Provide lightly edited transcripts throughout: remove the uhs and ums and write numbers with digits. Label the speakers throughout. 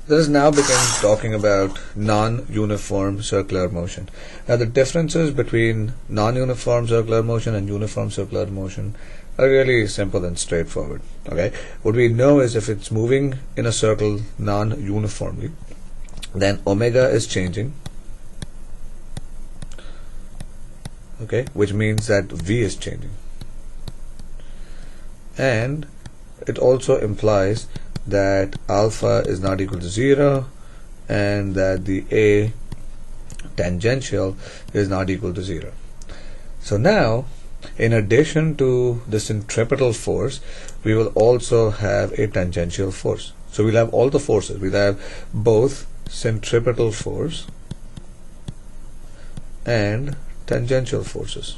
Speaker 1: Let us now begin talking about non-uniform circular motion. Now the differences between non-uniform circular motion and uniform circular motion are really simple and straightforward. Okay, what we know is if it's moving in a circle non-uniformly, then omega is changing, okay, which means that V is changing, and it also implies that alpha is not equal to 0 and that the A tangential is not equal to 0. So now, in addition to the centripetal force, we will also have a tangential force. So we'll have all the forces. We'll have both centripetal force and tangential forces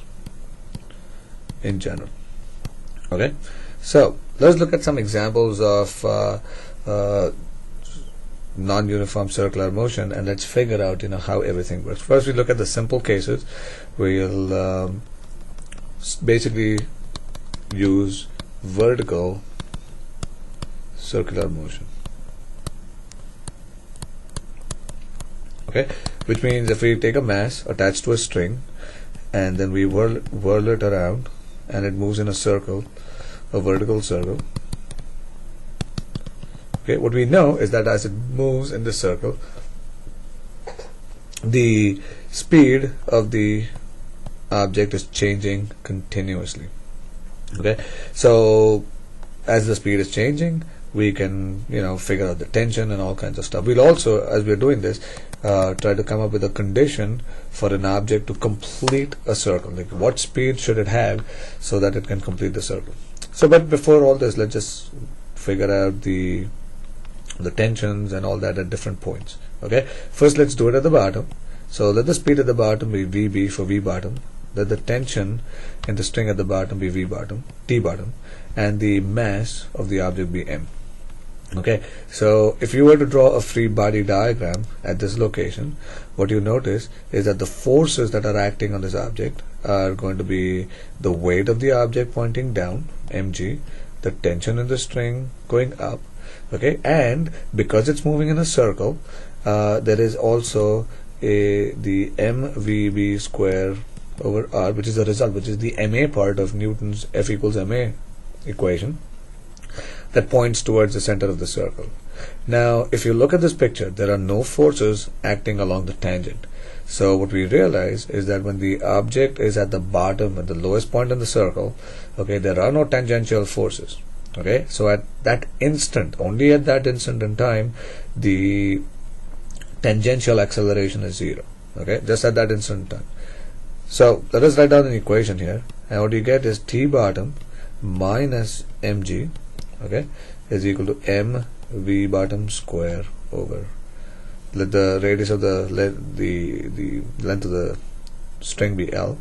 Speaker 1: in general. Okay, so let's look at some examples of non-uniform circular motion, and let's figure out how everything works. First, we look at the simple cases. We'll basically use vertical circular motion. Okay, which means if we take a mass attached to a string and then we whirl it around and it moves in a circle, a vertical circle. Okay, what we know is that as it moves in the circle, the speed of the object is changing continuously. Okay, so as the speed is changing, we can figure out the tension and all kinds of stuff. We'll also, as we're doing this, try to come up with a condition for an object to complete a circle. Like what speed should it have so that it can complete the circle. So, but before all this, let's just figure out the tensions and all that at different points. Okay, first let's do it at the bottom. So let the speed at the bottom be VB for V bottom. Let the tension in the string at the bottom be V bottom, T bottom, and the mass of the object be M. Okay, so if you were to draw a free body diagram at this location, what you notice is that the forces that are acting on this object are going to be the weight of the object pointing down, mg, the tension in the string going up, okay, and because it's moving in a circle, there is also the mvb square over r, which is the result, which is the ma part of Newton's F equals ma equation, that points towards the center of the circle. Now if you look at this picture, there are no forces acting along the tangent. So what we realize is that when the object is at the bottom, at the lowest point in the circle, okay, there are no tangential forces. Okay, so at that instant, only at that instant in time, the tangential acceleration is 0. Okay, just at that instant in time. So let us write down an equation here, and what you get is T bottom minus mg, okay, is equal to m v bottom square over, let the radius of the length of the string be L,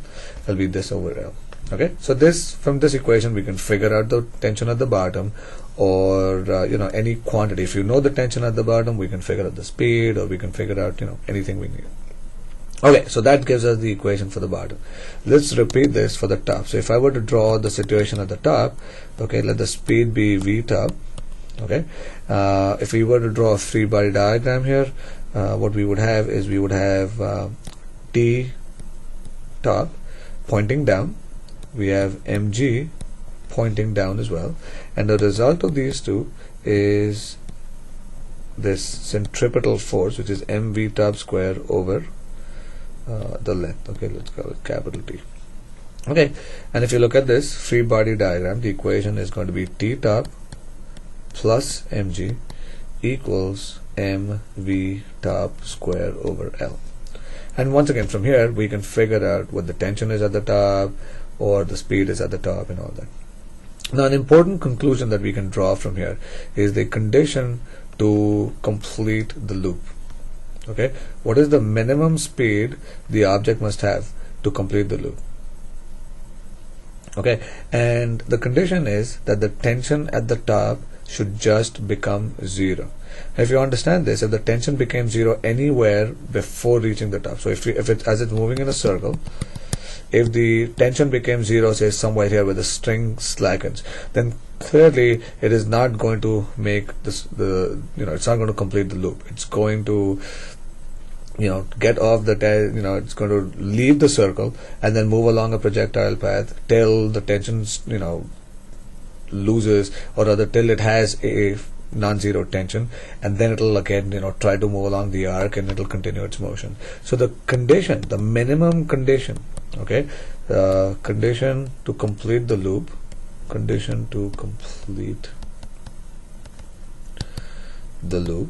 Speaker 1: will be this over L. Okay, so this, from this equation we can figure out the tension at the bottom, or any quantity. If you know the tension at the bottom, we can figure out the speed, or we can figure out anything we need. Okay, so that gives us the equation for the bottom. Let's repeat this for the top. So if I were to draw the situation at the top, okay, let the speed be v top. Okay, if we were to draw a free body diagram here, what we would have is we would have T top pointing down, we have mg pointing down as well, and the result of these two is this centripetal force, which is mv top square over the length. Okay, let's call it capital T. Okay, and if you look at this free body diagram, the equation is going to be T top plus mg equals mv top square over L. And once again, from here we can figure out what the tension is at the top, or the speed is at the top, and all that. Now an important conclusion that we can draw from here is the condition to complete the loop. Okay, what is the minimum speed the object must have to complete the loop? Okay, and the condition is that the tension at the top should just become 0. If you understand this, if the tension became 0 anywhere before reaching the top, so if it's as it's moving in a circle, if the tension became 0, say somewhere here where the string slackens, then clearly it is not going to make this it's not going to complete the loop. It's going to get off the it's going to leave the circle and then move along a projectile path till the tension loses, or rather till it has a non-zero tension, and then it'll again try to move along the arc and it'll continue its motion. So the condition, the minimum condition, okay, condition to complete the loop, condition to complete the loop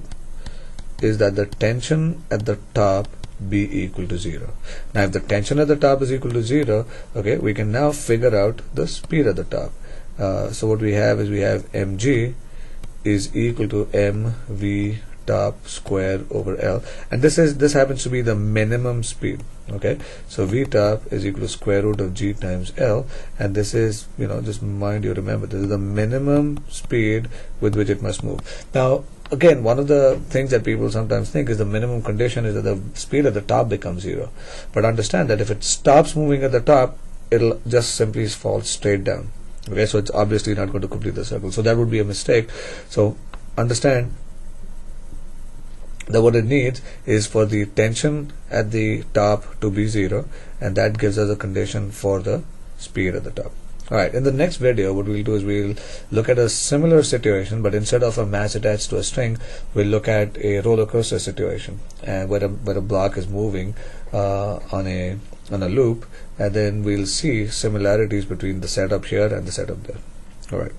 Speaker 1: is that the tension at the top be equal to 0. Now if the tension at the top is equal to 0, okay, we can now figure out the speed at the top. So what we have is we have mg is equal to mv top square over L, and this happens to be the minimum speed. Okay, so v top is equal to square root of g times L, and this is just mind you, remember this is the minimum speed with which it must move. Now again, one of the things that people sometimes think is the minimum condition is that the speed at the top becomes 0, but understand that if it stops moving at the top, it'll just simply fall straight down. Okay, so it's obviously not going to complete the circle, so that would be a mistake. So understand that what it needs is for the tension at the top to be 0, and that gives us a condition for the speed at the top. Alright, in the next video what we'll do is we'll look at a similar situation, but instead of a mass attached to a string, we'll look at a roller coaster situation, and where a block is moving on a loop, and then we'll see similarities between the setup here and the setup there. Alright.